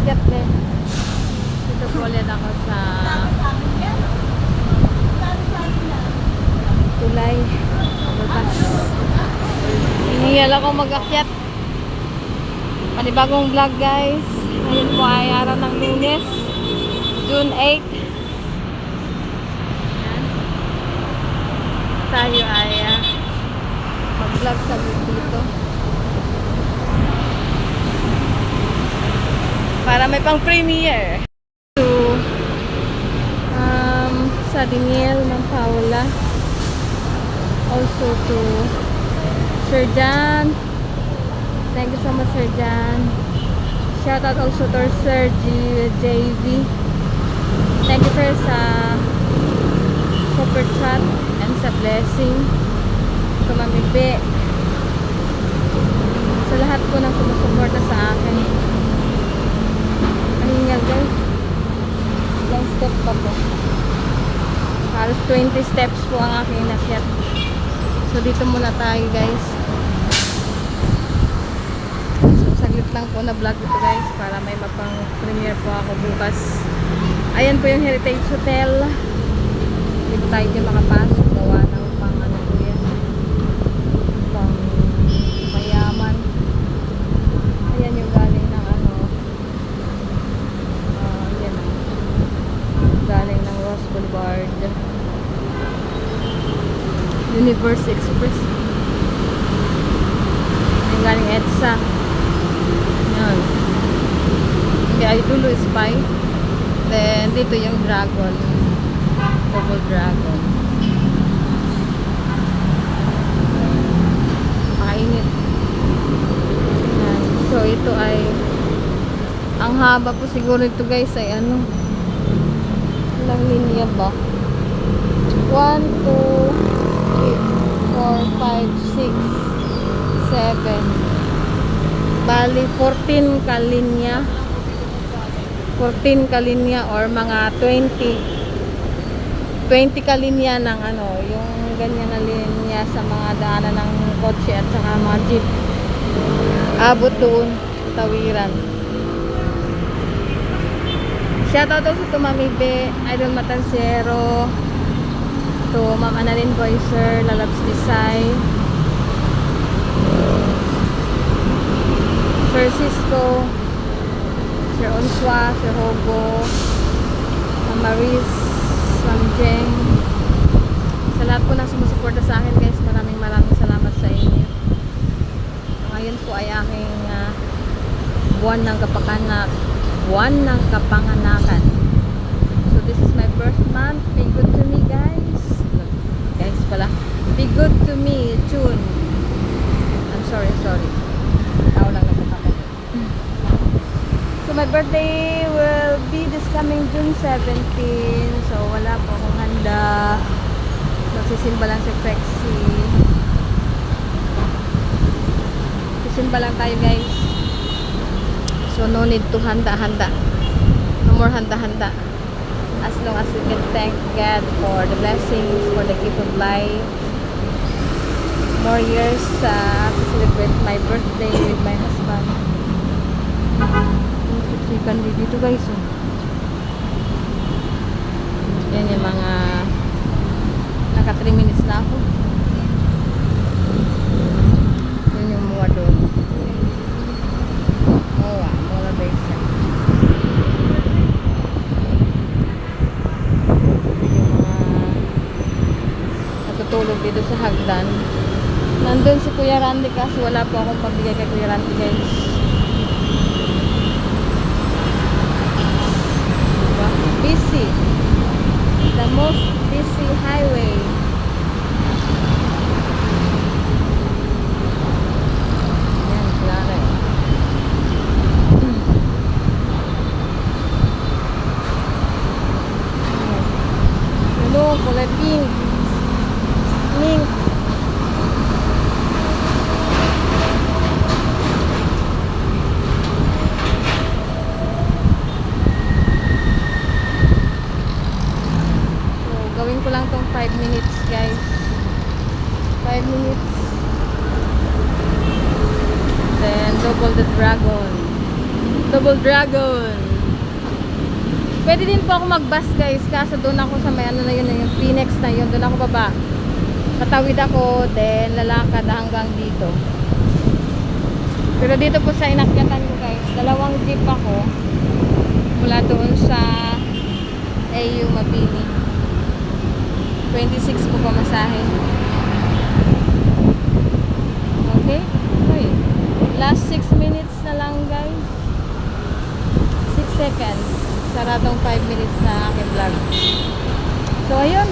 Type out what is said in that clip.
mag-akyat din. Dito po ulit ako sa tulay. Butas. Hinihiyal ako mag-akyat. Panibagong vlog guys. Ngayon po ay araw ng Lunes, June 8. Ayan. Tayo ay mag-vlog sa dito. Para may pang premiere. To sa Dingil ng Paula. Also to Sir Jan. Thank you so much, Sir Jan. Shout out also to Sir JV. Thank you sir sa super chat and sa blessing. Sa Mamibe. Sa lahat po ng sumusuporta sa akin. Pahingal guys. Ilang step pa po. Halos 20 steps po ang aking nakyat. So dito muna tayo guys. So saglit lang po na vlog ito guys para may mapang premiere po ako bukas. Ayan po yung Heritage Hotel. Dito tayo din makapasok. Gawa ng pang ano po yan. Pang mayaman. Ayan yung galing ng ano. Yan o. Galing ng Ross Boulevard. Universe Express. Yung galing EDSA. Yan. Kaya dulo is Spy. Then dito yung Dragon. Double Dragon. Makainit. Yan. So ito ay ang haba po siguro ito guys ay ano. Ilang linya ba? 1, 2, 4, 5, 6, 7. Bali 14 kalinya. 14 kalinya or mga 20 kalinya ng ano, yung ganyan na linya sa mga daanan ng kotse at saka mga jeep. Abot doon, tawiran. Shoutout also to Mamibe, Idol Matansero, to Ma'am Annalyn Voicer, Lalabs Design, Sir Cisco, Sir Onswa, Sir Hobo, Ma'am Maris, Ma'am Jeng. Sa lahat po na sumusuporta sa akin guys, maraming salamat sa inyo. Ngayon po ay aking buwan ng kapanganakan. So this is my birth month. Be good to me guys. Guys pala. Be good to me, June. I'm sorry. Tao lang nagkakako. So my birthday will be this coming June 17. So wala po akong handa. Magsisimba lang sa Prexy. Sisimba lang tayo guys. So no need to handa-handa. No more handa-handa. As long as we can thank God for the blessings, for the gift of life. More years to celebrate my birthday with my husband. Siksikan dito guys. Yan yung mga naka 3 minutes na ako. Yan yung mga doon. Mura base siya. Yung mga natutulog dito sa hagdan. Nandun si Kuya Randy kasi wala po akong pabigay kay Kuya Randy guys. Diba? Busy. The most busy highway. Ayan, klaro eh. Ano, kulay pink. Pink. Gawin ko lang tong 5 minutes guys. 5 minutes. Then double the dragon. Double Dragon. Pwede din po ako mag-bus guys, kaso doon ako sa may ano na yun, yung Phoenix na yun, doon ako baba. Tatawid ako, then lalakad hanggang dito. Pero dito po sa inakyatan ko guys, dalawang jeep ako mula doon sa AU Mabini. 26 po pamasahe. Okay? Okay. Last 6 minutes na lang guys. 6 seconds. Saradong 5 minutes na aking vlog. So ayun.